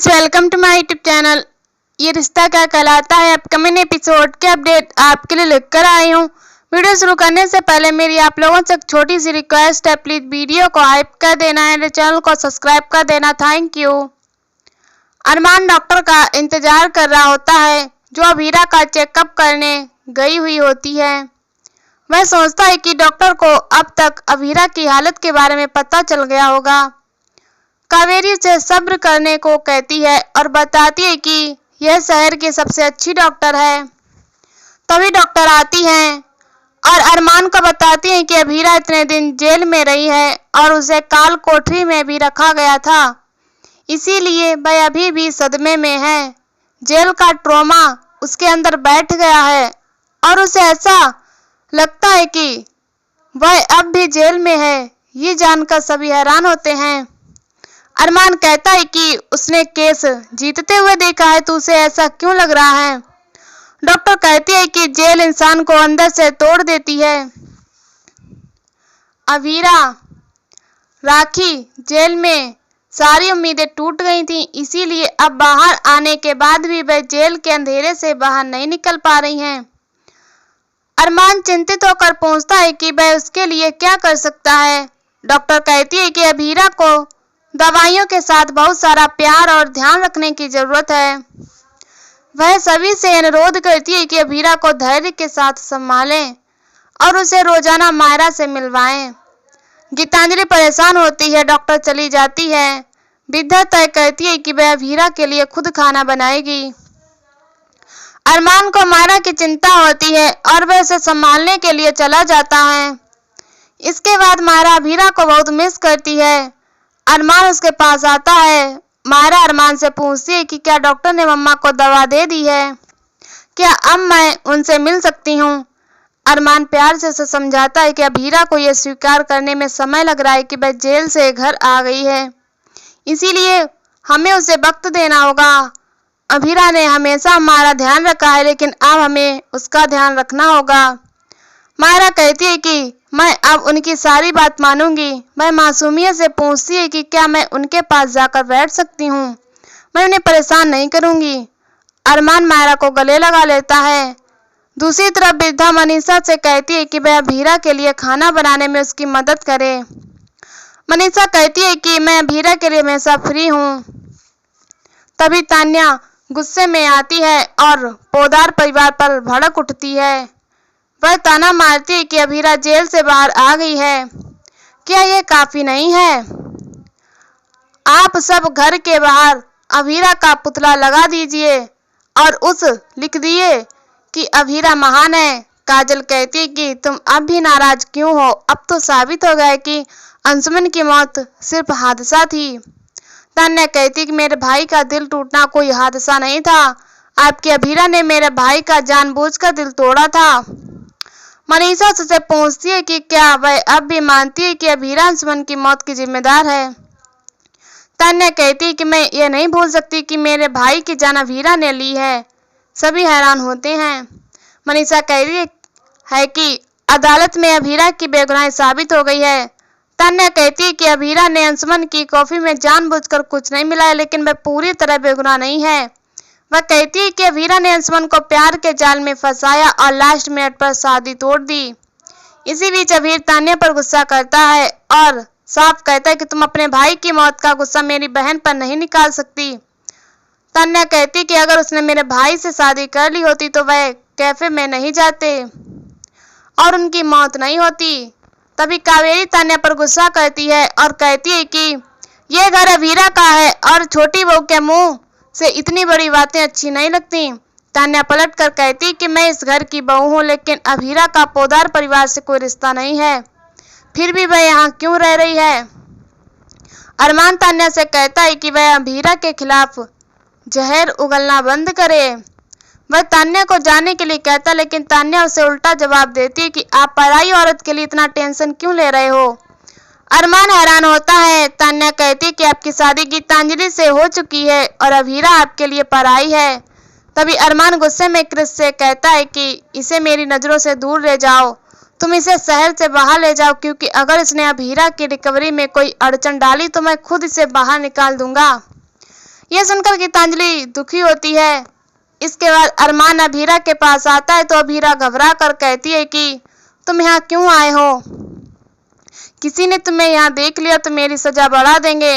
Friends, welcome to my YouTube channel. ये रिश्ता क्या कहलाता है अपकमिंग एपिसोड के अपडेट आपके लिए लेकर आई हूँ। वीडियो शुरू करने से पहले मेरी आप लोगों से एक छोटी सी रिक्वेस्ट है, प्लीज वीडियो को हाइप कर देना है, चैनल को सब्सक्राइब कर देना। Thank you. अरमान डॉक्टर का इंतजार कर रहा होता है जो अभीरा का चेकअप करने गई हुई होती है। वह सोचता है कि डॉक्टर को अब तक अभीरा की हालत के बारे में पता चल गया होगा। कावेरी से सब्र करने को कहती है और बताती है कि यह शहर की सबसे अच्छी डॉक्टर है। तभी डॉक्टर आती हैं और अरमान को बताती हैं कि अभीरा इतने दिन जेल में रही है और उसे काल कोठरी में भी रखा गया था, इसीलिए वह अभी भी सदमे में है। जेल का ट्रॉमा उसके अंदर बैठ गया है और उसे ऐसा लगता है कि वह अब भी जेल में है। ये जानकर सभी हैरान होते हैं। अरमान कहता है कि उसने केस जीतते हुए देखा है, तो उसे ऐसा क्यों लग रहा है। डॉक्टर कहती है कि जेल इंसान को अंदर से तोड़ देती है। अभीरा, राखी जेल में सारी उम्मीदें टूट गई थीं, इसीलिए अब बाहर आने के बाद भी वह जेल के अंधेरे से बाहर नहीं निकल पा रही हैं। अरमान चिंतित होकर पूछता है कि वह उसके लिए क्या कर सकता है। डॉक्टर कहती है कि अभीरा को दवाइयों के साथ बहुत सारा प्यार और ध्यान रखने की जरूरत है। वह सभी से अनुरोध करती है कि अभीरा को धैर्य के साथ संभालें और उसे रोजाना मायरा से मिलवाएं। गीतांजलि परेशान होती है। डॉक्टर चली जाती है। विद्या तय करती है कि वह अभीरा के लिए खुद खाना बनाएगी। अरमान को मायरा की चिंता होती है और वह उसे संभालने के लिए चला जाता है। इसके बाद मायरा अभीरा को बहुत मिस करती है। अरमान उसके पास आता है। मायरा अरमान से पूछती है कि क्या डॉक्टर ने मम्मा को दवा दे दी है, क्या अब मैं उनसे मिल सकती हूँ। अरमान प्यार से उसे समझाता है कि अभीरा को यह स्वीकार करने में समय लग रहा है कि वह जेल से घर आ गई है, इसीलिए हमें उसे वक्त देना होगा। अभीरा ने हमेशा हमारा ध्यान रखा है, लेकिन अब हमें उसका ध्यान रखना होगा। मायरा कहती है कि मैं अब उनकी सारी बात मानूंगी। वह मासूमियत से पूछती है कि क्या मैं उनके पास जाकर बैठ सकती हूँ, मैं उन्हें परेशान नहीं करूंगी। अरमान मायरा को गले लगा लेता है। दूसरी तरफ वृद्धा मनीषा से कहती है कि वह अभीरा के लिए खाना बनाने में उसकी मदद करे। मनीषा कहती है कि मैं अभीरा के लिए हमेशा फ्री हूँ। तभी तान्या गुस्से में आती है और पोदार परिवार पर भड़क उठती है। वह ताना मारती है कि अभीरा जेल से बाहर आ गई है, क्या यह काफी नहीं है। आप सब घर के बाहर अभीरा का पुतला लगा दीजिए और उस लिख दिए कि अभीरा महान है। काजल कहती है कि तुम अब भी नाराज क्यों हो, अब तो साबित हो गया कि अंशुमन की मौत सिर्फ हादसा थी। तान्या कहती है कि मेरे भाई का दिल टूटना कोई हादसा नहीं था, आपकी अभीरा ने मेरे भाई का जानबूझकर दिल तोड़ा था। मनीषा उससे पूछती है कि क्या वह अब भी मानती है कि अभीरा अंशुमन की मौत की जिम्मेदार है। तान्या कहती है कि मैं ये नहीं भूल सकती कि मेरे भाई की जान अभीरा ने ली है। सभी हैरान होते हैं। मनीषा कह रही है कि अदालत में अभीरा की बेगुनाही साबित हो गई है। तान्या कहती है कि अभीरा ने अंशुमन की कॉफी में जानबूझकर कुछ नहीं मिलाया, लेकिन वह पूरी तरह बेगुनाह नहीं है। वह कहती है कि अभीरा ने अंशुमन को प्यार के जाल में फंसाया और लास्ट मिनट पर शादी तोड़ दी। इसी बीच अभीर तान्या पर गुस्सा करता है और साफ कहता है कि तुम अपने भाई की मौत का गुस्सा मेरी बहन पर नहीं निकाल सकती। तान्या कहती है कि अगर उसने मेरे भाई से शादी कर ली होती तो वह कैफे में नहीं जाते और उनकी मौत नहीं होती। तभी कावेरी तान्या पर गुस्सा करती है और कहती है कि यह घर अभीरा का है और छोटी बहू के मुंह से इतनी बड़ी बातें अच्छी नहीं लगती। तान्या पलट कर कहती कि मैं इस घर की बहू हूँ, लेकिन अभीरा का पोदार परिवार से कोई रिश्ता नहीं है, फिर भी वह यहाँ क्यों रह रही है। अरमान तान्या से कहता है कि वह अभीरा के खिलाफ जहर उगलना बंद करे। वह तान्या को जाने के लिए कहता, लेकिन तान्या उसे उल्टा जवाब देती है कि आप पराई औरत के लिए इतना टेंशन क्यों ले रहे हो। अरमान हैरान होता है। तान्या कहती है कि आपकी शादी गीतांजलि से हो चुकी है और अभीरा आपके लिए पराई है। तभी अरमान गुस्से में क्रिस से कहता है कि इसे मेरी नजरों से दूर ले जाओ, तुम इसे शहर से बाहर ले जाओ, क्योंकि अगर इसने अभीरा की रिकवरी में कोई अड़चन डाली तो मैं खुद इसे बाहर निकाल दूंगा। यह सुनकर गीतांजलि दुखी होती है। इसके बाद अरमान अभीरा के पास आता है तो अभीरा घबरा कर कहती है कि तुम यहाँ क्यों आए हो? किसी ने तुम्हें यहाँ देख लिया तो मेरी सजा बढ़ा देंगे।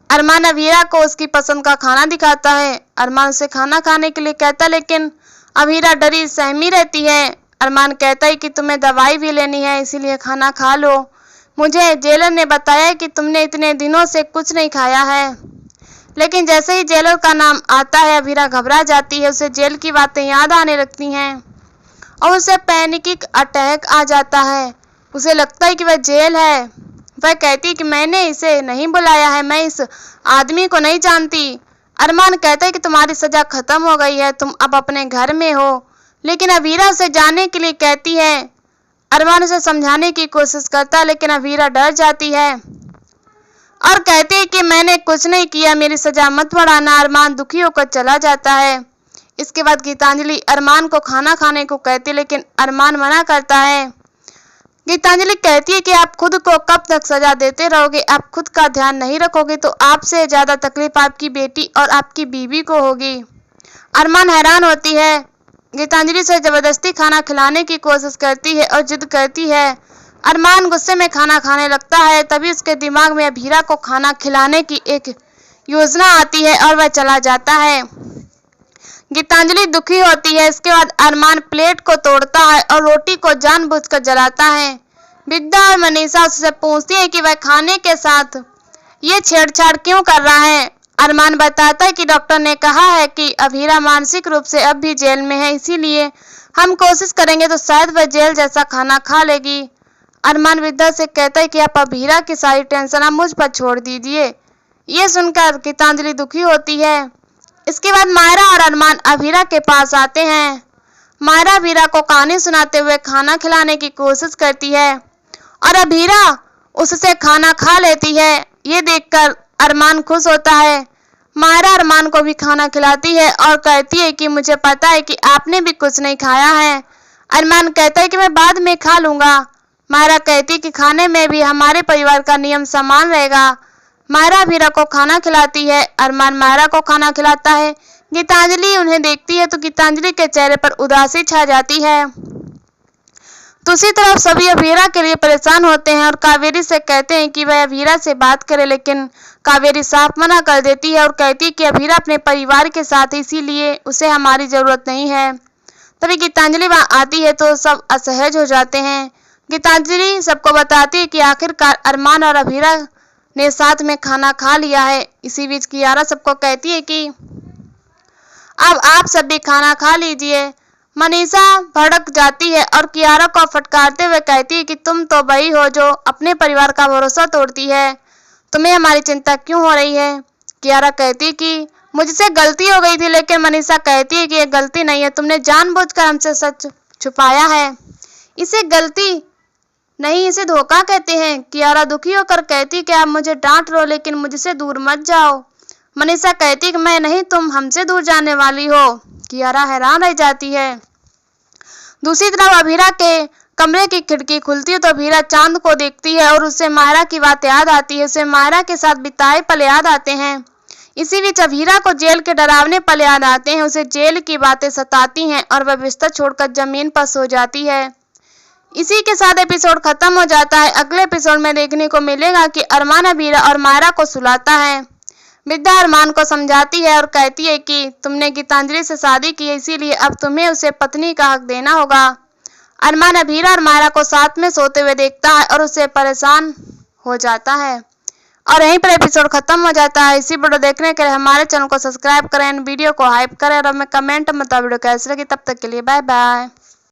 अरमान अभीरा को उसकी पसंद का खाना दिखाता है। अरमान उसे खाना खाने के लिए कहता है लेकिन अभीरा डरी सहमी रहती है। अरमान कहता है कि तुम्हें दवाई भी लेनी है इसीलिए खाना खा लो। मुझे जेलर ने बताया कि तुमने इतने दिनों से कुछ नहीं खाया है। लेकिन जैसे ही जेलर का नाम आता है अभीरा घबरा जाती है। उसे जेल की बातें याद आने लगती हैं और उसे पैनिक अटैक आ जाता है। उसे लगता है कि वह जेल है। वह कहती है कि मैंने इसे नहीं बुलाया है, मैं इस आदमी को नहीं जानती। अरमान कहता है कि तुम्हारी सजा खत्म हो गई है, तुम अब अपने घर में हो। लेकिन अभीरा उसे जाने के लिए कहती है। अरमान उसे समझाने की कोशिश करता है लेकिन अभीरा डर जाती है और कहती है कि मैंने कुछ नहीं किया, मेरी सजा मत बढ़ाना। अरमान दुखी होकर चला जाता है। इसके बाद गीतांजलि अरमान को खाना खाने को कहती है लेकिन अरमान मना करता है। गीतांजलि कहती है कि आप खुद को कब तक सजा देते रहोगे? आप खुद का ध्यान नहीं रखोगे तो आपसे ज्यादा तकलीफ आपकी बेटी और आपकी बीवी को होगी। अरमान हैरान होती है। गीतांजलि से जबरदस्ती खाना खिलाने की कोशिश करती है और जिद करती है। अरमान गुस्से में खाना खाने लगता है। तभी उसके दिमाग में अभीरा को खाना खिलाने की एक योजना आती है और वह चला जाता है। गीतांजलि दुखी होती है। इसके बाद अरमान प्लेट को तोड़ता है और रोटी को जानबूझकर जलाता है। विद्या और मनीषा उससे पूछती है कि वह खाने के साथ ये छेड़छाड़ क्यों कर रहा है। अरमान बताता है कि डॉक्टर ने कहा है कि अभीरा मानसिक रूप से अब भी जेल में है, इसीलिए हम कोशिश करेंगे तो शायद वह जेल जैसा खाना खा लेगी। अरमान विद्या से कहता है कि आप अभीरा की सारी टेंशन आप मुझ पर छोड़ दीजिए। ये सुनकर गीतांजलि दुखी होती है। इसके बाद मायरा और अरमान अभीरा के पास आते हैं। मायरा अभीरा को कहानी सुनाते हुए खाना खिलाने की कोशिश करती है और अभीरा उससे खाना खा लेती है। ये देखकर अरमान खुश होता है। मायरा अरमान को भी खाना खिलाती है और कहती है कि मुझे पता है कि आपने भी कुछ नहीं खाया है। अरमान कहता है कि मैं बाद में खा लूंगा। मायरा कहती है कि खाने में भी हमारे परिवार का नियम समान रहेगा। मायरा अभीरा को खाना खिलाती है। अरमान मायरा को खाना खिलाता है। गीतांजलि उन्हें देखती है तो गीतांजलि के चेहरे पर उदासी छा जाती है। दूसरी तरफ सभी अभीरा के लिए परेशान होते हैं और कावेरी से कहते हैं कि वह अभीरा से बात करे, लेकिन कावेरी साफ मना कर देती है और कहती है कि अभीरा अपने परिवार के साथ है, इसीलिए उसे हमारी जरूरत नहीं है। तभी गीतांजलि वहां आती है तो सब असहज हो जाते हैं। गीतांजलि सबको बताती है कि आखिरकार अरमान और अभीरा ने साथ में खाना खा लिया है। इसी बीच कियारा सबको कहती है कि अब आप सब भी खाना खा लीजिए। मनीषा भड़क जाती है और कियारा को फटकारते हुए कहती है कि तुम तो वही हो जो अपने परिवार का भरोसा तोड़ती है, तुम्हें हमारी चिंता क्यों हो रही है? कियारा कहती है कि मुझसे गलती हो गई थी, लेकिन मनीषा कहती है कि ये गलती नहीं है, तुमने जानबूझकर हमसे सच छुपाया है। इसे गलती नहीं, इसे धोखा कहते हैं। कियारा दुखी होकर कहती है कि आप मुझे डांट रहे हो लेकिन मुझसे दूर मत जाओ। मनीषा कहती है कि मैं नहीं, तुम हमसे दूर जाने वाली हो। कियारा हैरान रह जाती है। दूसरी तरफ अभीरा के कमरे की खिड़की खुलती है तो अभीरा चांद को देखती है और उसे मायरा की बात याद आती है। उसे मायरा के साथ बिताए पल याद आते हैं। इसी बीच अभीरा को जेल के डरावने पल याद आते हैं। उसे जेल की बातें सताती हैं और वह बिस्तर छोड़कर जमीन पर सो जाती है। इसी के साथ एपिसोड खत्म हो जाता है। अगले एपिसोड में देखने को मिलेगा कि अरमान अभीरा और मायरा को सुलाता है। विद्या अरमान को समझाती है और कहती है कि तुमने गीतांजलि से शादी की है, इसीलिए अब तुम्हें उसे पत्नी का हक देना होगा। अरमान अभीरा और मायरा को साथ में सोते हुए देखता है और उससे परेशान हो जाता है और यहीं पर एपिसोड खत्म हो जाता है। इसी वीडियो देखने के लिए हमारे चैनल को सब्सक्राइब करें, वीडियो को हाइप करें और हमें कमेंट में बताओ वीडियो कैसे लगी। तब तक के लिए बाय बाय।